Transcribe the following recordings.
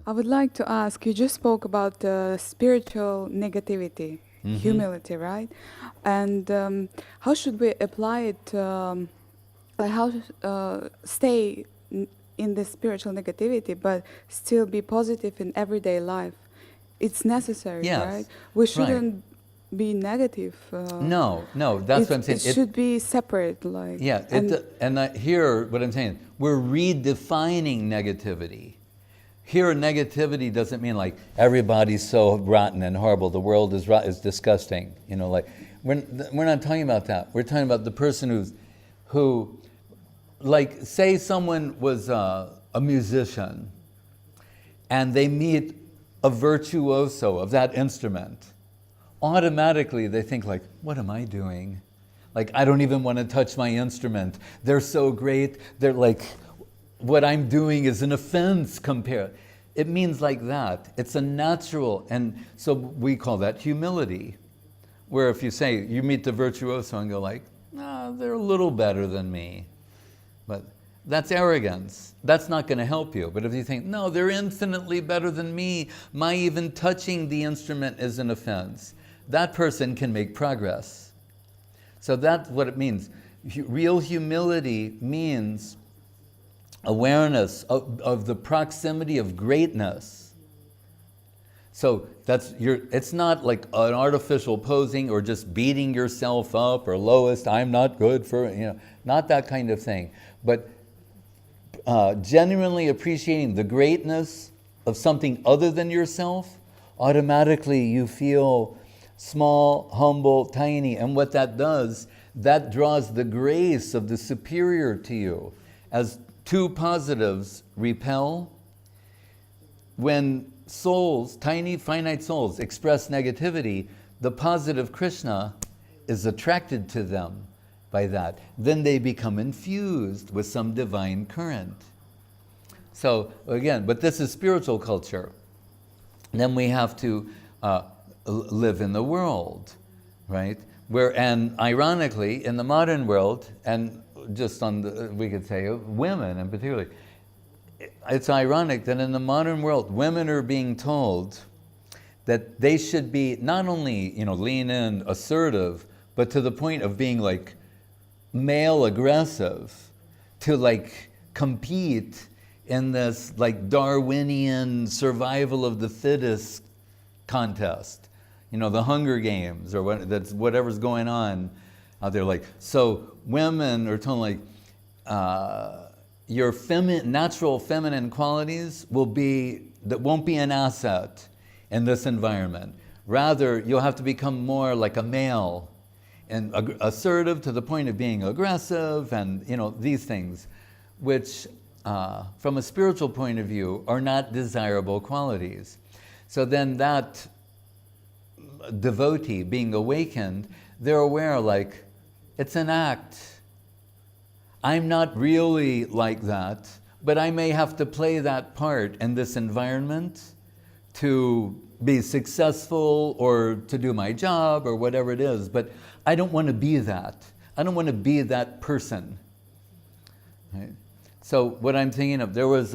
I would like to ask, you just spoke about spiritual negativity, humility, right? And how should we apply it, like how stay in the spiritual negativity, but still be positive in everyday life? It's necessary, right? Yes, We right. shouldn't be negative. No, that's what I'm It saying. should be separate, like, Yeah, and here, what I'm saying, we're redefining negativity. Here, negativity doesn't mean like everybody's so rotten and horrible, the world is disgusting. You know, like, we're not talking about that. We're talking about the person who, like, say someone was a musician and they meet a virtuoso of that instrument. Automatically they think like, what am I doing? Like, I don't even want to touch my instrument. They're so great. They're like, what I'm doing is an offense compared. It means like that. It's a natural, and so we call that humility. Where if you say, you meet the virtuoso and go like, nah, they're a little better than me. But that's arrogance. That's not going to help you. But if you think, no, they're infinitely better than me, my even touching the instrument is an offense, that person can make progress. So that's what it means. Real humility means awareness of the proximity of greatness. So it's not like an artificial posing or just beating yourself up or lowest, I'm not good for, not that kind of thing. But genuinely appreciating the greatness of something other than yourself, automatically you feel small, humble, tiny. And what that does, that draws the grace of the superior to you. As two positives repel, when souls, tiny finite souls, express negativity, the positive Krishna is attracted to them by that. Then they become infused with some divine current. So again, but this is spiritual culture. Then we have to live in the world, right? And ironically, in the modern world, and just we could say women in particular, it's ironic that in the modern world, women are being told that they should be not only, lean in, assertive, but to the point of being like male aggressive, to like compete in this like Darwinian survival of the fittest contest, the Hunger Games or whatever's going on out there. Like, so women are told like, your natural feminine qualities won't be an asset in this environment. Rather, you'll have to become more like a male and assertive to the point of being aggressive and these things, which from a spiritual point of view are not desirable qualities. So then that devotee being awakened, they're aware like, it's an act. I'm not really like that, but I may have to play that part in this environment to be successful or to do my job or whatever it is, but I don't want to be that. I don't want to be that person. Right? So what I'm thinking of, there was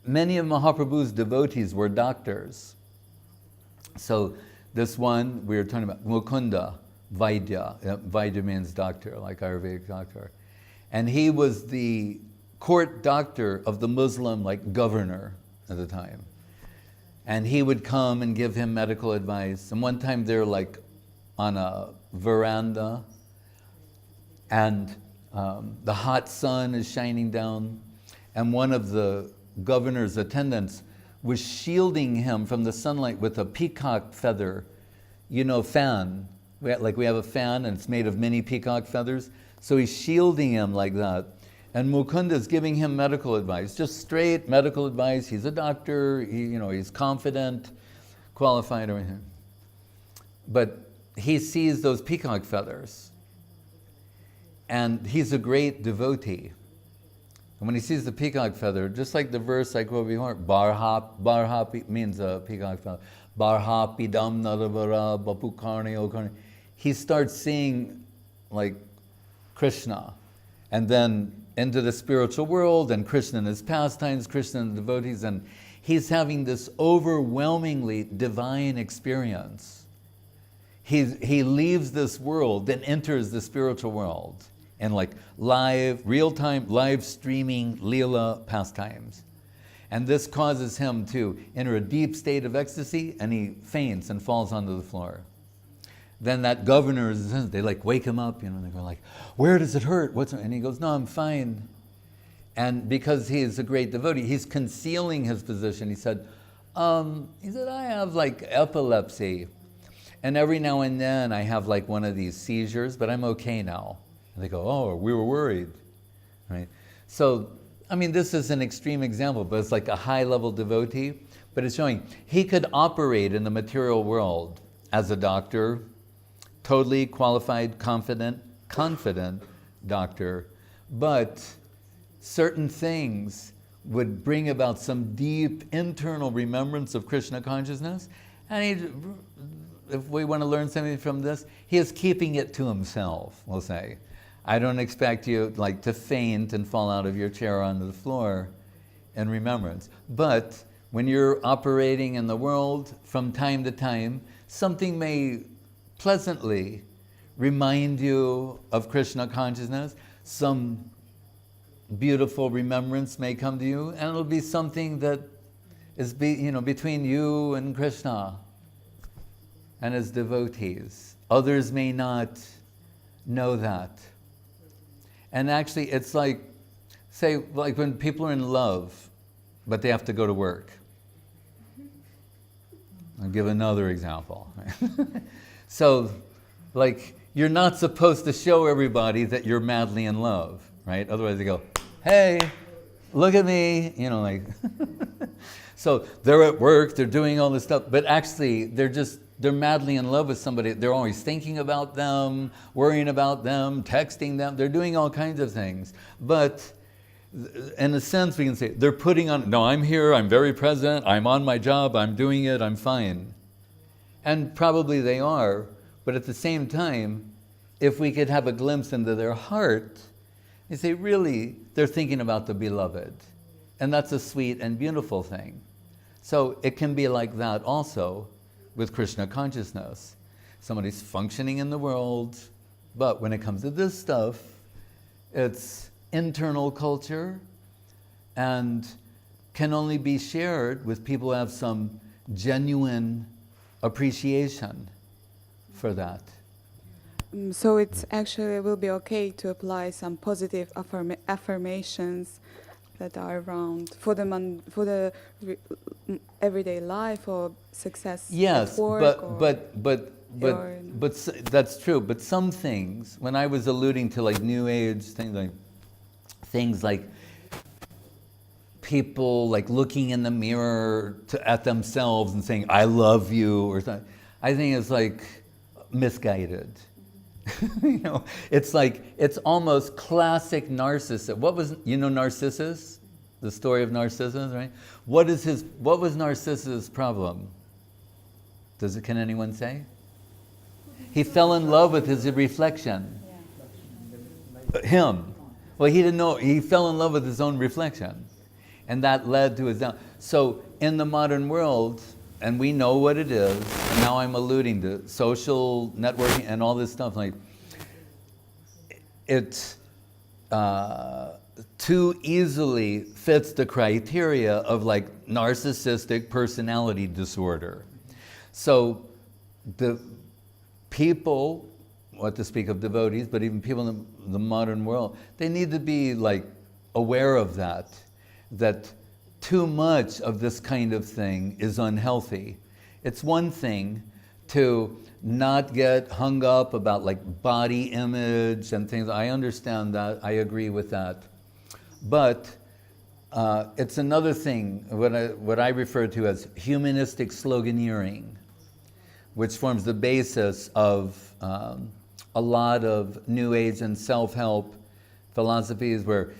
many of Mahaprabhu's devotees were doctors. So this one, we were talking about Mukunda, Vaidya. Vaidya means doctor, like Ayurvedic doctor. And he was the court doctor of the Muslim governor at the time. And he would come and give him medical advice. And one time they're like on a veranda and the hot sun is shining down, and one of the governor's attendants was shielding him from the sunlight with a peacock feather, fan. We have a fan and it's made of many peacock feathers. So he's shielding him like that. And Mukunda's giving him medical advice, just straight medical advice. He's a doctor, he's confident, qualified, everything. But he sees those peacock feathers. And he's a great devotee. And when he sees the peacock feather, just like the verse I quoted before, barha means a peacock feather. Barha pidam naravara bapu karni o karni. He starts seeing like Krishna. And then into the spiritual world, and Krishna and his pastimes, Krishna and the devotees, and he's having this overwhelmingly divine experience. He leaves this world and enters the spiritual world, and like live, real-time, live streaming Leela pastimes. And this causes him to enter a deep state of ecstasy, and he faints and falls onto the floor. Then that governor, they like wake him up, they go like, where does it hurt? And he goes, no, I'm fine. And because he is a great devotee, he's concealing his position. He said, I have like epilepsy. And every now and then I have like one of these seizures, but I'm okay now. And they go, oh, we were worried, right? So, I mean, this is an extreme example, but it's like a high-level devotee. But it's showing he could operate in the material world as a doctor, totally qualified, confident doctor, but certain things would bring about some deep internal remembrance of Krishna consciousness. And if we want to learn something from this, he is keeping it to himself, we'll say. I don't expect you like to faint and fall out of your chair onto the floor in remembrance. But when you're operating in the world, from time to time, something may pleasantly remind you of Krishna consciousness. Some beautiful remembrance may come to you, and it'll be something that is between you and Krishna and his devotees. Others may not know that. And actually, it's like, say, like when people are in love, but they have to go to work. I'll give another example. So, like, you're not supposed to show everybody that you're madly in love, right? Otherwise they go, hey, look at me, like. So they're at work, they're doing all this stuff, but actually they're madly in love with somebody. They're always thinking about them, worrying about them, texting them. They're doing all kinds of things. But in a sense, we can say, they're putting on, no, I'm here, I'm very present, I'm on my job, I'm doing it, I'm fine. And probably they are, but at the same time, if we could have a glimpse into their heart, you say, really, they're thinking about the beloved. And that's a sweet and beautiful thing. So it can be like that also with Krishna consciousness. Somebody's functioning in the world, but when it comes to this stuff, it's internal culture and can only be shared with people who have some genuine appreciation for that. So it's actually will be okay to apply some positive affirmations that are around for the everyday life or success yes, at work. but that's true. But some things, when I was alluding to like New Age things like people like looking in the mirror at themselves and saying "I love you" or something, I think it's like misguided. It's almost classic Narcissism. What was Narcissus? The story of Narcissus, right? What was Narcissus' problem? Can anyone say? He fell in love with his reflection. Him. Well, he didn't know. He fell in love with his own reflection, and that led to his down. So in the modern world, and we know what it is, and now I'm alluding to social networking and all this stuff, like it too easily fits the criteria of like narcissistic personality disorder. So the people, what to speak of devotees, but even people in the modern world, they need to be like aware of that too much of this kind of thing is unhealthy. It's one thing to not get hung up about like body image and things. I understand that, I agree with that. But it's another thing, what I refer to as humanistic sloganeering, which forms the basis of a lot of New Age and self-help philosophies where,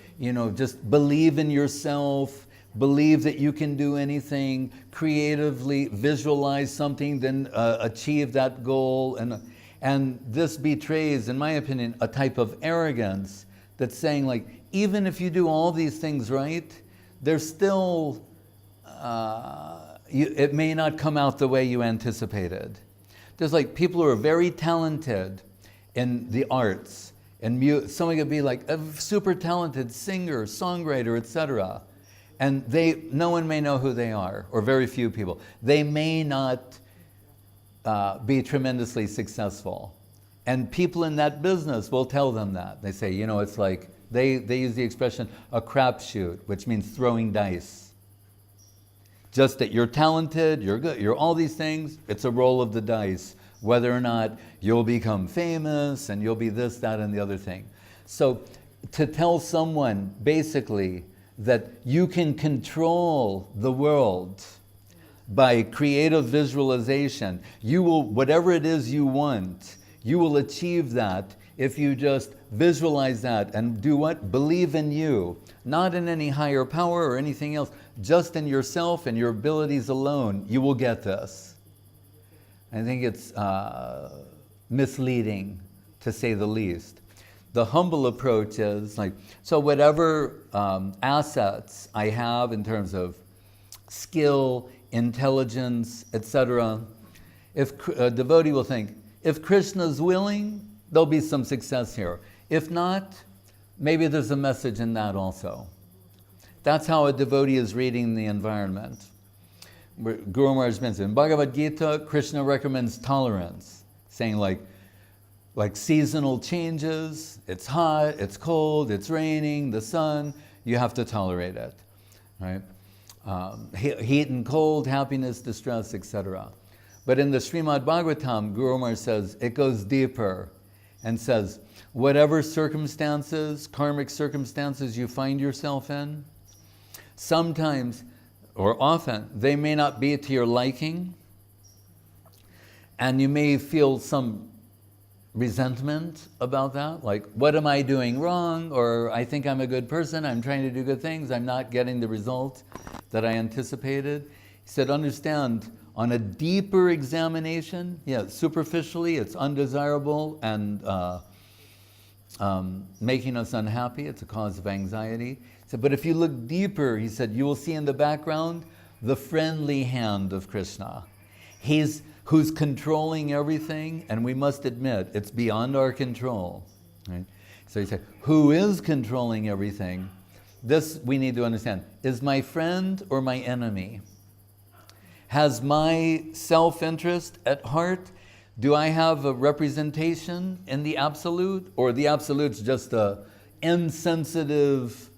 just believe in yourself, believe that you can do anything, creatively visualize something, then achieve that goal. And this betrays, in my opinion, a type of arrogance that's saying like, even if you do all these things right, there's still, it may not come out the way you anticipated. There's like people who are very talented in the arts, and someone could be like a super talented singer, songwriter, etc. And no one may know who they are, or very few people. They may not be tremendously successful. And people in that business will tell them that. They say, it's like, they use the expression, a crapshoot, which means throwing dice. Just that you're talented, you're good, you're all these things, it's a roll of the dice, whether or not you'll become famous and you'll be this, that, and the other thing. So to tell someone, basically, that you can control the world by creative visualization, you will, whatever it is you want, you will achieve that if you just visualize that and do what? Believe in you. Not in any higher power or anything else, just in yourself and your abilities alone, you will get this. I think it's misleading, to say the least. The humble approach is like, so whatever assets I have in terms of skill, intelligence, etc., if a devotee will think, if Krishna's willing, there'll be some success here. If not, maybe there's a message in that also. That's how a devotee is reading the environment. Guru Maharaj mentioned, in Bhagavad Gita, Krishna recommends tolerance, saying like seasonal changes, it's hot, it's cold, it's raining, the sun, you have to tolerate it, right? Heat and cold, happiness, distress, etc. But in the Srimad Bhagavatam, Guru Maharaj says, it goes deeper and says, whatever circumstances, karmic circumstances you find yourself in, sometimes or often they may not be to your liking, and you may feel some resentment about that, like, what am I doing wrong? Or I think I'm a good person, I'm trying to do good things, I'm not getting the result that I anticipated. He said, understand, on a deeper examination, superficially it's undesirable and making us unhappy, it's a cause of anxiety. He said, but if you look deeper, he said, you will see in the background the friendly hand of Krishna. Who's controlling everything, and we must admit, it's beyond our control. Right? So he said, who is controlling everything? This we need to understand. Is my friend or my enemy? Has my self-interest at heart? Do I have a representation in the Absolute? Or the Absolute's just a insensitive,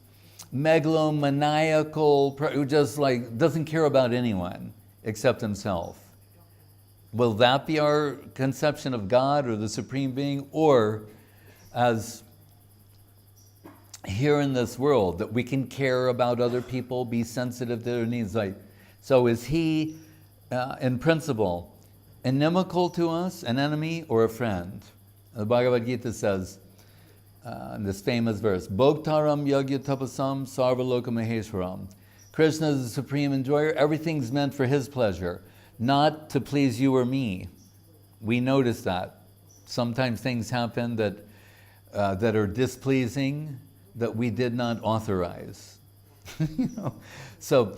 megalomaniacal, who just like doesn't care about anyone except himself? Will that be our conception of God or the Supreme Being? Or as here in this world, that we can care about other people, be sensitive to their needs? Like, so is he, in principle, inimical to us, an enemy, or a friend? The Bhagavad Gita says, in this famous verse, Bhoktaram yagya tapasam sarvaloka maheshwaram. Krishna is the supreme enjoyer. Everything's meant for his pleasure, not to please you or me. We notice that. Sometimes things happen that are displeasing, that we did not authorize. So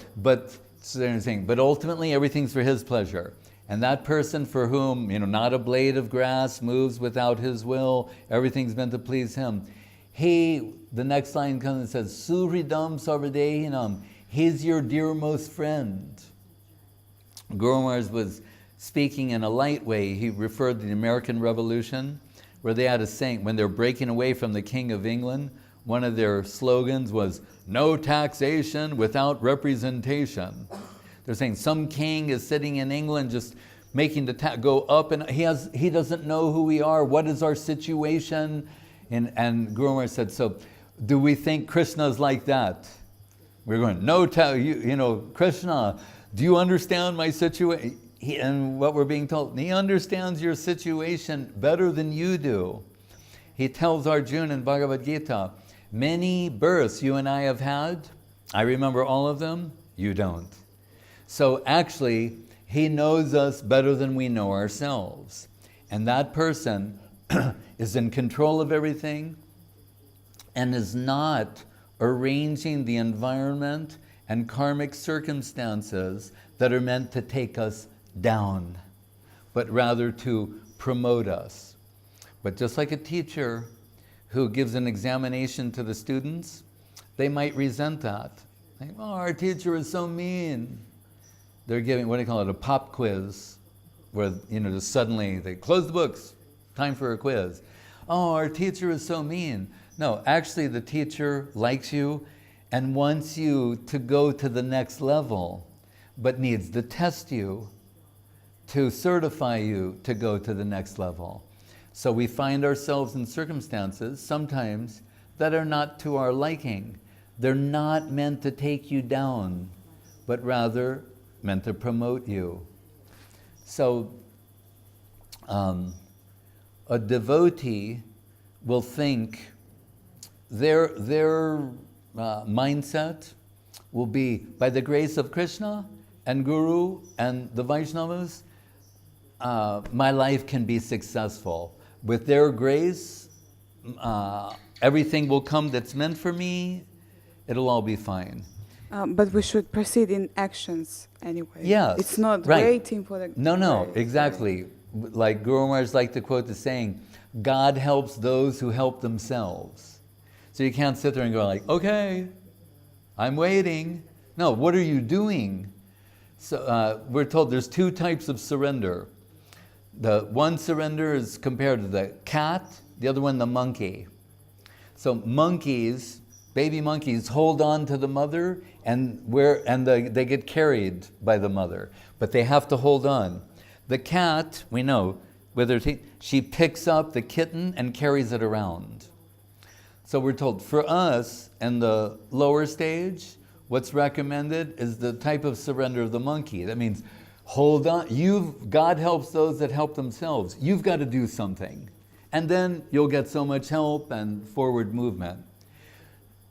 they're saying, but ultimately everything's for his pleasure. And that person for whom, not a blade of grass moves without his will, everything's meant to please him. The next line comes and says, Suhridam sarvadehinam, he's your dearmost friend. Guru Maharaj was speaking in a light way. He referred to the American Revolution, where they had a saying, when they're breaking away from the King of England, one of their slogans was, no taxation without representation. They're saying some king is sitting in England just making the tax go up, and he doesn't know who we are. What is our situation? And Guru Maharaj said, so do we think Krishna's like that? We're going, no, Krishna, do you understand my situation? And what we're being told, he understands your situation better than you do. He tells Arjuna in Bhagavad Gita, many births you and I have had, I remember all of them, you don't. So actually, he knows us better than we know ourselves. And that person is in control of everything and is not arranging the environment and karmic circumstances that are meant to take us down, but rather to promote us. But just like a teacher who gives an examination to the students, they might resent that. Like, oh, our teacher is so mean. They're giving, what do you call it, a pop quiz, where, just suddenly they close the books, time for a quiz. Oh, our teacher is so mean. No, actually the teacher likes you and wants you to go to the next level, but needs to test you to certify you to go to the next level. So we find ourselves in circumstances sometimes that are not to our liking. They're not meant to take you down, but rather meant to promote you. So a devotee will think their mindset will be, by the grace of Krishna and Guru and the Vaishnavas, my life can be successful. With their grace, everything will come that's meant for me. It'll all be fine. But we should proceed in actions anyway. Yes, it's not right. waiting for the... No, right, exactly. right. Like Guru Maharaj liked to quote the saying, God helps those who help themselves. So you can't sit there and go like, okay, I'm waiting. No, what are you doing? So we're told there's two types of surrender. The one surrender is compared to the cat, the other one the monkey. So monkeys, baby monkeys, hold on to the mother and they get carried by the mother, but they have to hold on. The cat, we know, with her teeth, she picks up the kitten and carries it around. So we're told, for us, in the lower stage, what's recommended is the type of surrender of the monkey. That means, hold on, God helps those that help themselves. You've got to do something. And then you'll get so much help and forward movement.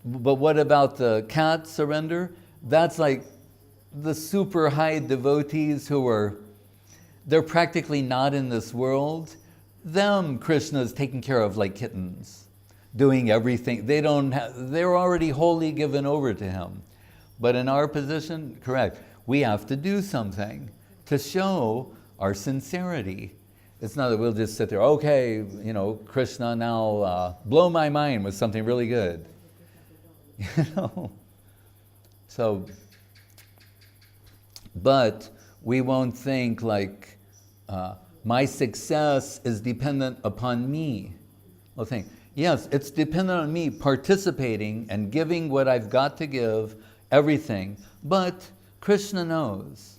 But what about the cat surrender? That's like the super high devotees they're practically not in this world. Them, Krishna's taking care of like kittens, doing everything. They're already wholly given over to him. But in our position, correct, we have to do something to show our sincerity. It's not that we'll just sit there, okay, Krishna, now blow my mind with something really good. So, but we won't think like, my success is dependent upon me. We'll think, yes, it's dependent on me participating and giving what I've got to give, everything, but Krishna knows.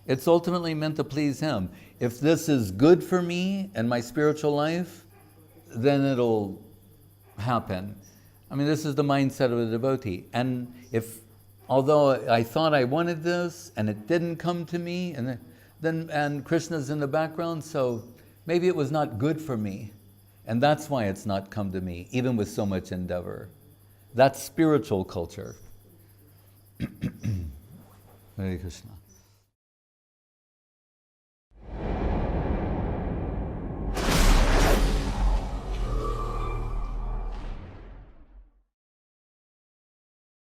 It's ultimately meant to please him. If this is good for me and my spiritual life, then it'll happen. I mean, this is the mindset of a devotee. And although I thought I wanted this and it didn't come to me, and Krishna's in the background, so maybe it was not good for me. And that's why it's not come to me, even with so much endeavor. That's spiritual culture. Hare Krishna.